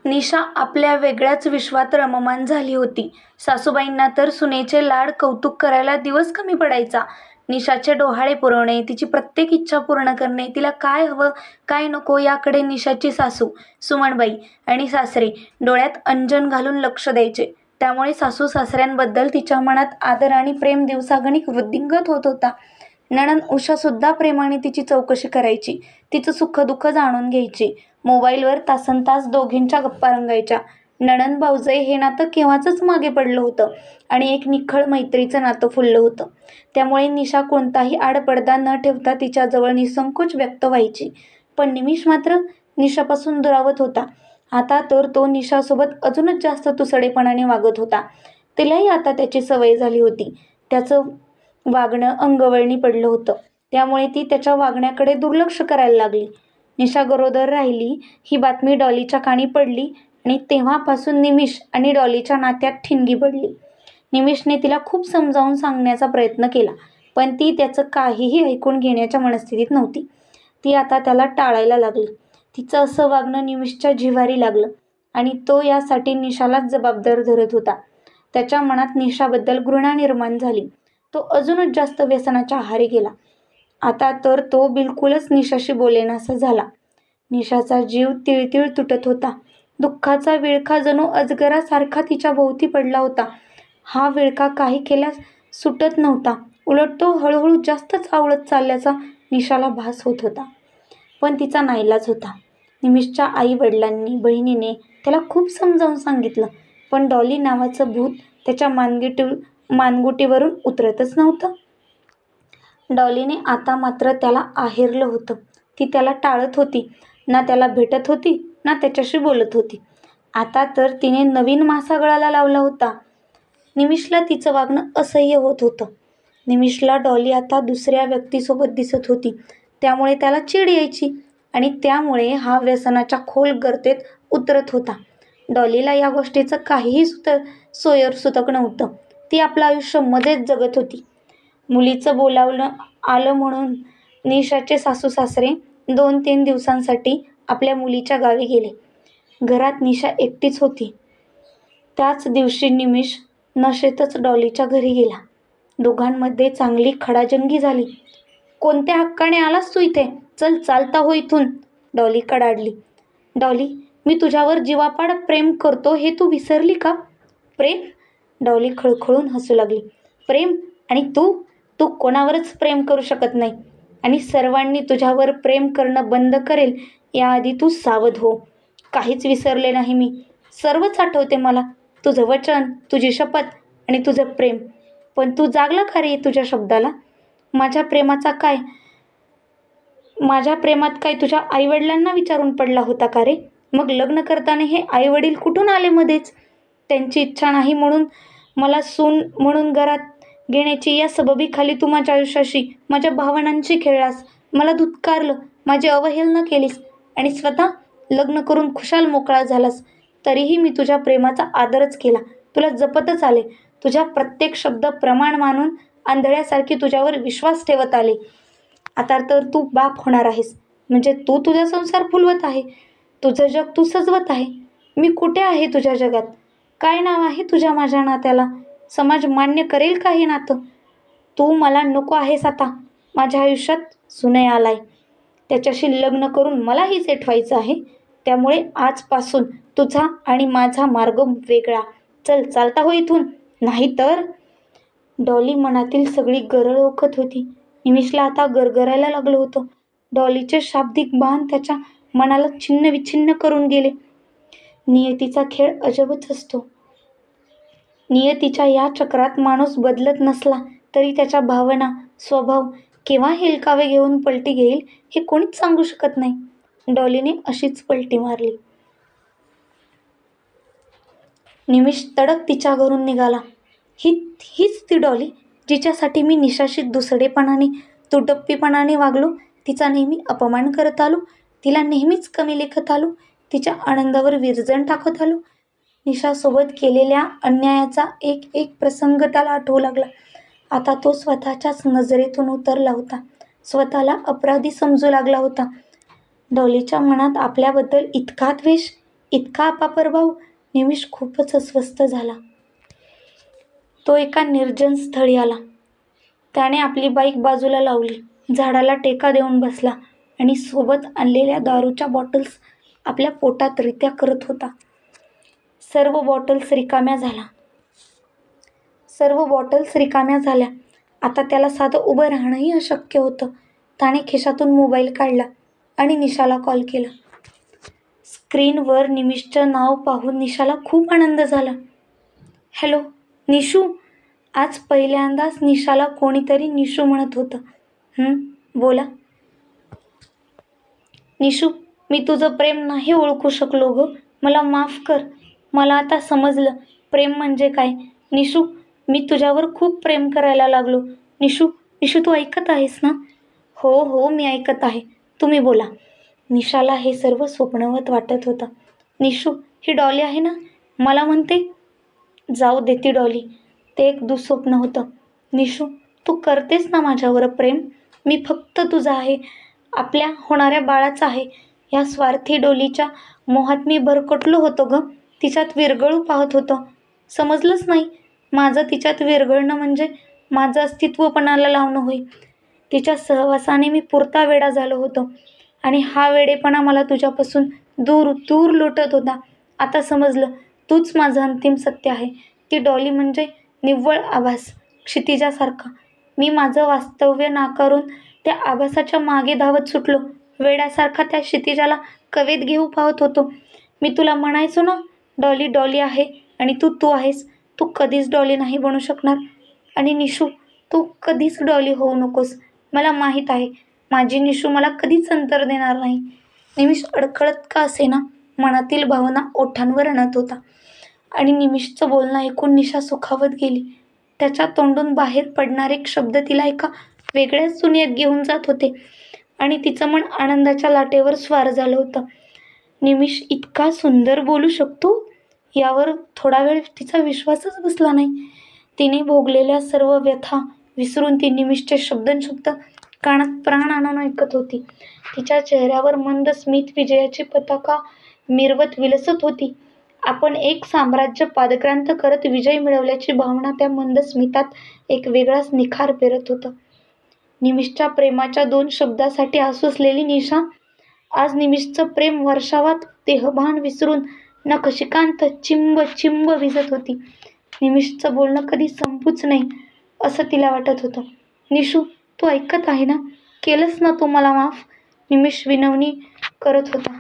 निशा आपल्या वेगळ्याच विश्वात रममाण झाली होती. सासूबाईंना तर सुनेचे लाड कौतुक करायला दिवस कमी पडायचा. निशाचे डोहाळे पुरवणे, तिची प्रत्येक इच्छा पूर्ण करणे, तिला काय हवं काय नको याकडे निशाची सासू सुमनबाई आणि सासरे डोळ्यात अंजन घालून लक्ष द्यायचे. त्यामुळे सासू सासऱ्यांबद्दल तिच्या मनात आदर आणि प्रेम दिवसागणिक वृद्धिंगत होत होता. नणंद उषासुद्धा प्रेमाने तिची चौकशी करायची, तिचं सुख-दुःख जाणून घ्यायची. मोबाईलवर तासनतास दोघींच्या गप्पा रंगायच्या. नणंद भावजई हे नातं केव्हाचंच मागे पडलं होतं आणि एक निखळ मैत्रीचं नातं फुललं होतं. त्यामुळे निशा कोणताही आडपडदा न ठेवता तिच्याजवळ निःसंकोच व्यक्त व्हायची. पण निमिष मात्र निशापासून दुरावत होता. आता तर तो निशासोबत अजूनच जास्त तुसडेपणाने वागत होता. तिलाही आता त्याची सवय झाली होती. त्याचं वागणं अंगवळणी पडलं होतं. त्यामुळे ती त्याच्या वागण्याकडे दुर्लक्ष करायला लागली. निशा गरोदर राहिली ही बातमी डॉलीच्या कानी पडली आणि तेव्हापासून निमिष आणि डॉलीच्या नात्यात ठिणगी पडली. निमिषने तिला खूप समजावून सांगण्याचा प्रयत्न केला, पण ती त्याचं काहीही ऐकून घेण्याच्या मनस्थितीत नव्हती. ती आता त्याला टाळायला लागली. तिचं असं वागणं निमिषच्या जिव्हारी लागलं आणि तो यासाठी निशालाच जबाबदार धरत होता. त्याच्या मनात निशाबद्दल घृणा निर्माण झाली. तो अजूनच जास्त व्यसनाच्या आहारी गेला. आता तर तो बिलकुलच निशाशी बोलेनासा झाला. निशाचा जीव तिळतिळ तुटत होता. दुःखाचा विळखा जणू अजगरासारखा तिच्या भोवती पडला होता. हा विळखा काही केल्यास सुटत नव्हता. उलट तो हळूहळू जास्तच आवळत चालल्याचा निशाला भास होत होता. पण तिचा नाईलाज होता. निमिषच्या आई वडिलांनी बहिणीने त्याला खूप समजावून सांगितलं, पण डॉली नावाचं भूत त्याच्या मानगुटीवरून उतरतच नव्हतं. डॉलीने आता मात्र त्याला आहेरलं होतं. ती त्याला टाळत होती, ना त्याला भेटत होती ना त्याच्याशी बोलत होती. आता तर तिने नवीन मासा गळाला लावला होता. निमिषला तिचं वागणं असह्य होत होतं. निमिषला डॉली आता दुसऱ्या व्यक्तीसोबत दिसत होती, त्यामुळे त्याला चीड यायची आणि त्यामुळे हा व्यसनाच्या खोल गर्तेत उतरत होता. डॉलीला या गोष्टीचं काहीही सोयरसुतक नव्हतं. ती आपलं आयुष्य मजेत जगत होती. मुलीचं बोलावणं आलं म्हणून निशाचे सासू सासरे 2-3 दिवसांसाठी आपल्या मुलीच्या गावी गेले. घरात निशा एकटीच होती. त्याच दिवशी निमिष नशेतच डॉलीच्या घरी गेला. दोघांमध्ये चांगली खडाजंगी झाली. "कोणत्या हक्काने आलास तू इथे? चल चालता हो इथून," डॉली कडाडली. "डॉली, मी तुझ्यावर जीवापाड प्रेम करतो हे तू विसरली का?" "प्रेम?" डॉली खळखळून हसू लागली. "प्रेम? आणि तू? तू कोणावरच प्रेम करू शकत नाही आणि सर्वांनी तुझ्यावर प्रेम करणं बंद करेल याआधी तू सावध हो. काहीच विसरले नाही मी. सर्वच आठवते मला. तुझं वचन, तुझी शपथ आणि तुझं प्रेम. पण तू जागला का रे तुझ्या शब्दाला? माझ्या प्रेमात काय तुझ्या आईवडिलांना विचारून पडला होता का रे? मग लग्न करताना हे आईवडील कुठून आले मध्येच? त्यांची इच्छा नाही म्हणून मला सून म्हणून घरात घेण्याची या सबबीखाली तू माझ्या आयुष्याशी, माझ्या भावनांशी खेळलास, मला धुतकारलं, माझी अवहेलना केलीस आणि स्वतः लग्न करून खुशाल मोकळा झालास. तरीही मी तुझ्या प्रेमाचा आदरच केला, तुला जपतच आले, तुझ्या प्रत्येक शब्द प्रमाण मानून आंधळ्यासारखी तुझ्यावर विश्वास ठेवत आले. आता तर तू बाप होणार आहेस, म्हणजे तू तुझा संसार फुलवत आहे, तुझं जग तू सजवत आहे. मी कुठे आहे तुझ्या जगात? काय नाव आहे तुझ्या माझ्या नात्याला? समाज मान्य करेल का हे नातं? तू मला नको आहेस आता. माझ्या आयुष्यात सुनय आलाय, त्याच्याशी लग्न करून मलाही सेट व्हायचं आहे. त्यामुळे आजपासून तुझा आणि माझा मार्ग वेगळा. चल चालता हो इथून, नाही तर. डॉली मनातील सगळी गरळ ओकत होती. निमिषला आता गरगरायला लागलं होतं. डॉलीचे शाब्दिक बाण त्याच्या मनाला छिन्नविच्छिन्न करून गेले. नियतीचा खेळ अजबच असतो. नियतीच्या या चक्रात माणूस बदलत नसला तरी त्याच्या भावना, स्वभाव केव्हा हेलकावे घेऊन पलटी घेईल हे कोणीच सांगू शकत नाही. डॉलीने अशीच पलटी मारली. निमिष तडक तिच्या घरून निघाला. हीच ती डॉली जिच्यासाठी मी निशाशी दुसडेपणाने, तुटप्पीपणाने वागलो, तिचा नेहमी अपमान करत आलो, तिला नेहमीच कमी लेखत आलो, तिच्या आनंदावर विरजण टाकत आलो. निशासोबत केलेल्या अन्यायाचा एक एक प्रसंग त्याला आठवू लागला. आता तो स्वतःच्याच नजरेतून उतरला होता. स्वतःला अपराधी समजू लागला होता. डॉलीच्या मनात आपल्याबद्दल इतका द्वेष, इतका अपापर भाव? निमिष खूपच अस्वस्थ झाला. तो एका निर्जन स्थळी आला. त्याने आपली बाईक बाजूला लावली, झाडाला टेका देऊन बसला आणि सोबत आणलेल्या दारूच्या बॉटल्स आपल्या पोटात रित्या करत होता. सर्व बॉटल्स रिकाम्या झाल्या. आता त्याला साधं उभं राहणंही अशक्य होतं. त्याने खिशातून मोबाईल काढला आणि निशाला कॉल केला. स्क्रीनवर निमिषचं नाव पाहून निशाला खूप आनंद झाला. हॅलो निशू. आज पहिल्यांदाच निशाला कोणीतरी निशू म्हणत होतं. बोला. निशू, मी तुझं प्रेम नाही ओळखू शकलो गं. मला माफ कर. मला आता समजलं प्रेम म्हणजे काय. निशू, मी तुझ्यावर खूप प्रेम करायला लागलो. निशू, तू ऐकत आहेस ना? हो, मी ऐकत आहे. तुम्ही बोला. निशाला हे सर्व स्वप्नवत वाटत होतं. निशू, ही डॉली आहे ना, मला म्हणते. जाऊ दे ती डॉली. ते एक दुःस्वप्न होतं. निशू, तू करतेस ना माझ्यावर प्रेम? मी फक्त तुझा आहे, आपल्या होणाऱ्या बाळाचा आहे. या स्वार्थी डोलीच्या मोहात मी भरकटलो होतो गं. तिच्यात विरघळू पाहत होतो. समजलंच नाही. माझं तिच्यात विरघळणं म्हणजे माझं अस्तित्व पणाला लावणं होई. तिच्या सहवासाने मी पुरता वेडा झालो होतो आणि हा वेडेपणा मला तुझ्यापासून दूर दूर लोटत होता. आता समजलं, तूच माझं अंतिम सत्य आहे. ती डॉली म्हणजे निव्वळ आभास, क्षितिजासारखा. मी माझं वास्तव्य नाकारून त्या आभासाच्या मागे धावत सुटलो. वेड्यासारखा त्या क्षितिजाला कवेत घेऊ पाहत होतो. मी तुला म्हणायचो ना, डॉली डॉली आहे आणि तू आहेस. तू कधीच डॉली नाही बनू शकणार. आणि निशू, तू कधीच डॉली होऊ नकोस. मला माहीत आहे, माझी निशू मला कधीच अंतर देणार नाही. निमिष अडखळत का असेना मनातील भावना ओठांवर आणत होता आणि निमिषचं बोलणं ऐकून निशा सुखावत गेली. त्याच्या तोंडून बाहेर पडणारे शब्द तिला एका वेगळ्याच दुनियेत घेऊन जात होते आणि तिचं मन आनंदाच्या लाटेवर स्वार झालं होतं. निमिष इतका सुंदर बोलू शकतो यावर थोडा वेळ तिचा विश्वासच बसला नाही. तिने भोगलेल्या सर्व व्यथा विसरून ती निमिषचे शब्द कानात प्राण आणून ऐकत होती. तिच्या चेहऱ्यावर मंद स्मित विजयाची पताका मिरवत विलसत होती. आपण एक साम्राज्य पादक्रांत करत विजय मिळवल्याची भावना त्या मंद स्मितात एक वेगळाच निखार पेरत होता. निमिषच्या प्रेमाच्या 2 शब्दासाठी आसुसलेली निशा आज निमिषचं प्रेम वर्षावात देहभान विसरून नखशिकांत चिंब चिंब भिजत होती. निमिषचं बोलणं कधी संपूच नाही असं तिला वाटत होतं. निशू, तू ऐकत आहे ना? केलंस ना तू मला माफ? निमिष विनवणी करत होता.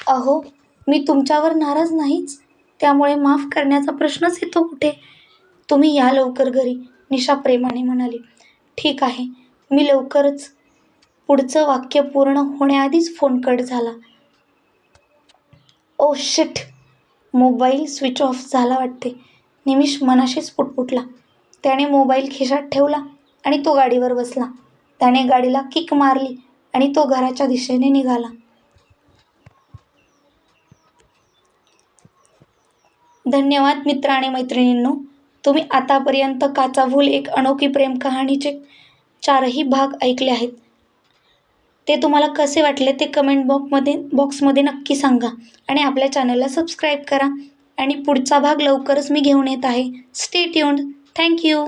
अहो, मी तुमच्यावर नाराज नाहीच, त्यामुळे माफ करण्याचा प्रश्नच येतो कुठे. तुम्ही या लवकर घरी, निशा प्रेमाने म्हणाली. ठीक आहे, मी लवकरच. पुढचं वाक्य पूर्ण होण्याआधीच फोन कट झाला. Oh shit, mobile switch off झाला वाटते. निमिष मनाशीच पुटपुटला. त्याने मोबाईल खिशात ठेवला आणि तो गाडीवर बसला. त्याने गाडीला किक मारली आणि तो घराच्या दिशेने निघाला. धन्यवाद मित्र आणि मैत्रिणींनो, तुम्ही आतापर्यंत काचाभूल एक अनोखी प्रेम कहाणीचे 4ही भाग ऐकले आहेत. ते तुम्हाला कसे वाटले ते कमेंट बॉक्समध्ये नक्की सांगा आणि आपल्या चॅनलला सबस्क्राईब करा. आणि पुढचा भाग लवकरच मी घेऊन येत आहे. Stay tuned. Thank you.